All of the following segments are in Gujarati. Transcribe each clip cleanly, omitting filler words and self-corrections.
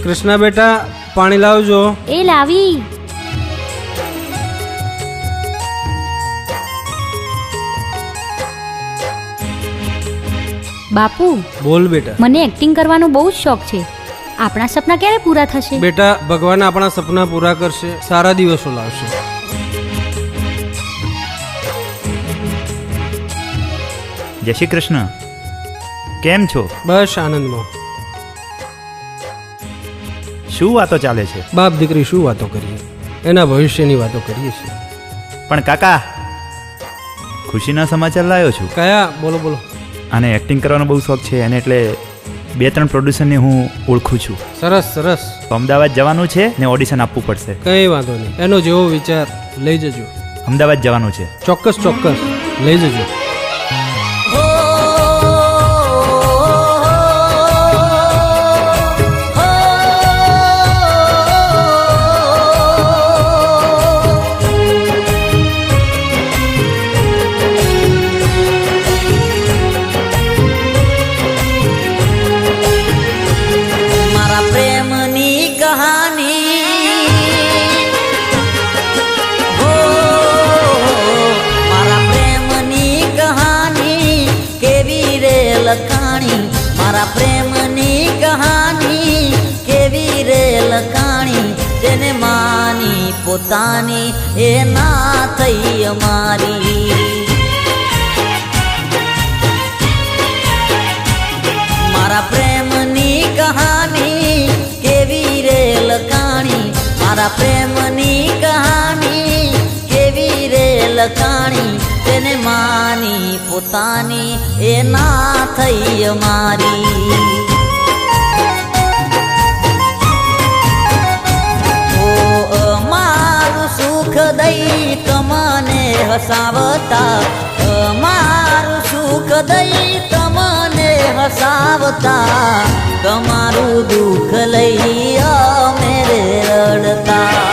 કૃષ્ણા બેટા પાણી લાવજો. એ લાવી. બાપુ બોલ બેટા. મને એક્ટિંગ કરવાનો બહુ જ શોખ છે. આપણા સપના ક્યારે પૂરા થશે? બેટા ભગવાન આપણા સપના પૂરા કરશે, સારા દિવસો લાવશે. જય શ્રી કૃષ્ણ. કેમ છો? બસ આનંદમાં. શું વાતો ચાલે છે? બાપ દીકરી શું વાતો કરીએ, એના ભવિષ્યની વાતો કરીએ છીએ. પણ કાકા, ખુશીના સમાચાર લાવ્યો છું. કયા? બોલો બોલો. આને એક્ટિંગ કરવાનો બહુ શોખ છે, અને એટલે 2-3 પ્રોડ્યુસરને હું ઓળખું છું. સરસ સરસ. તો અમદાવાદ જવાનું છે ને ઓડિશન આપવું પડશે. કંઈ વાંધો નહીં, એનો જેવો વિચાર લઈ જજો. અમદાવાદ જવાનું છે. ચોક્કસ ચોક્કસ લઈ જજો. મારા પ્રેમની કહાની કેવી રે લખાણી, તેને માની પોતાની એ ના થઈ અમારી. મારા પ્રેમની કહાની કેવી રે લખાણી, મારા પ્રેમની કહાની કેવી રે લખાણી, તેને માની પોતાની એ ના થઈ અમારી. ઓ અમારું સુખ દઈ તમને હસાવતા, અમારું સુખ દઈ તમને હસાવતા, તમારું દુઃખ લઈ અમે રડતા.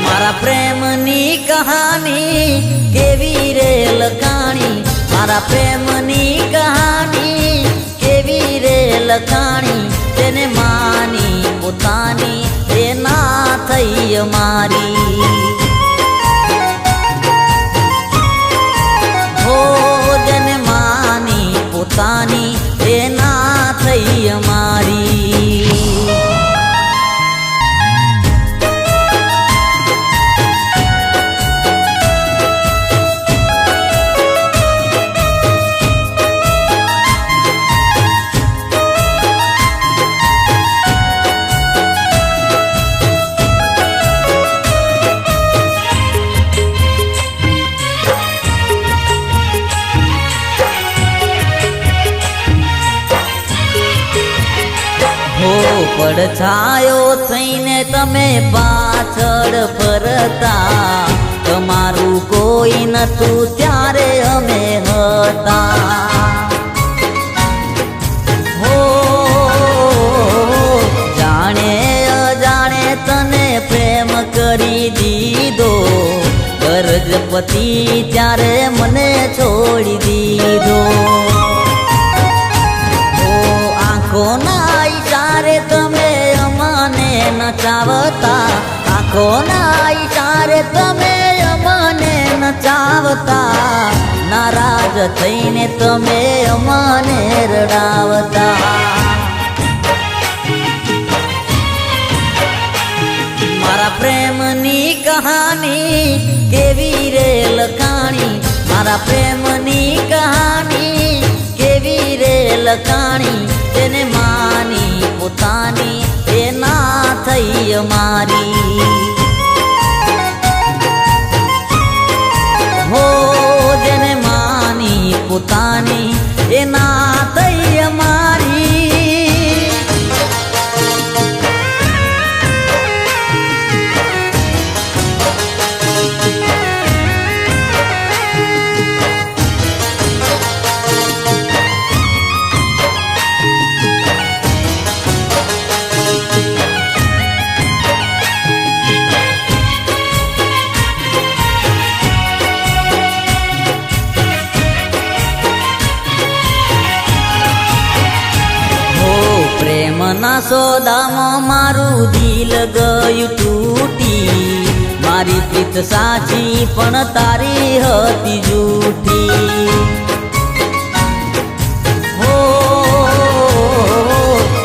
મારા પ્રેમની કહાની કેવી રે લખાણી, મારા પ્રેમની કહાની કેવી રે લખાણી, તેને માની પોતાની એ ના થઈ અમારી. હો જેને માની પોતાની એ ના થઈ અમારી. પડછાયો થઈને તમે પાછળ ફરતા, તમારું કોઈ નતું ત્યારે અમે હતા. હો જાણે અજાણે તને પ્રેમ કરી દીધો, ગરજપતિ ત્યારે મને છોડી દીધો. આંખોના ઈશારે તમે અમને નચાવતા, આંખોના ઈશારે તમે અમને નચાવતા, નારાજ થઈને તમે અમને રડાવતા. મારા પ્રેમની કહાની કેવી રે લખાણી, મારા પ્રેમની કહાની કેવી રે લખાણી, તેને માની પોતાની એ ના થઈ અમારી. હો જેને માની પોતાની એ ના થઈ અમારી. પ્રેમના સોદામાં મારું દિલ ગયું તૂટી મારી પ્રીત સાચી પણ તારી હતી જૂઠી હો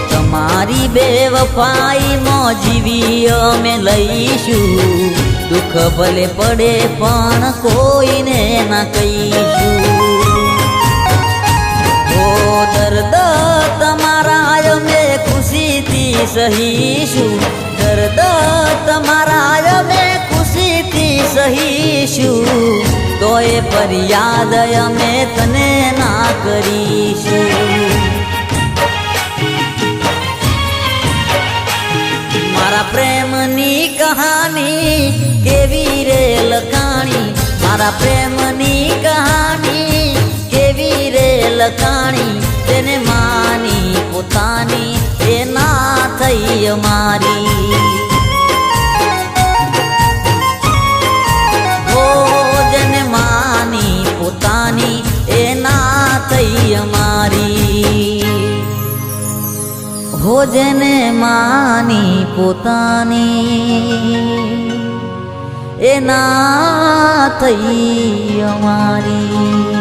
તમારી બેવફાઈમાં જીવી અમે લઈશું દુઃખ ભલે પડે પણ કોઈને ના કહીશું ઓ દર્દ તમારા અમે ખુશીથી સહીશું દર્દ તમારા અમે ખુશીથી સહીશું તોય ફરિયાદ અમે તને ના કરીશું મારા પ્રેમની કહાની કેવી રે લખાણી મારા પ્રેમની કહાની કેવી રે લખાણી તેને માની પોતાની એ ના થઈ અમારી હો જેને માની પોતાની એ ના થઈ અમારી હો જેને માની પોતાની એ ના થઈ અમારી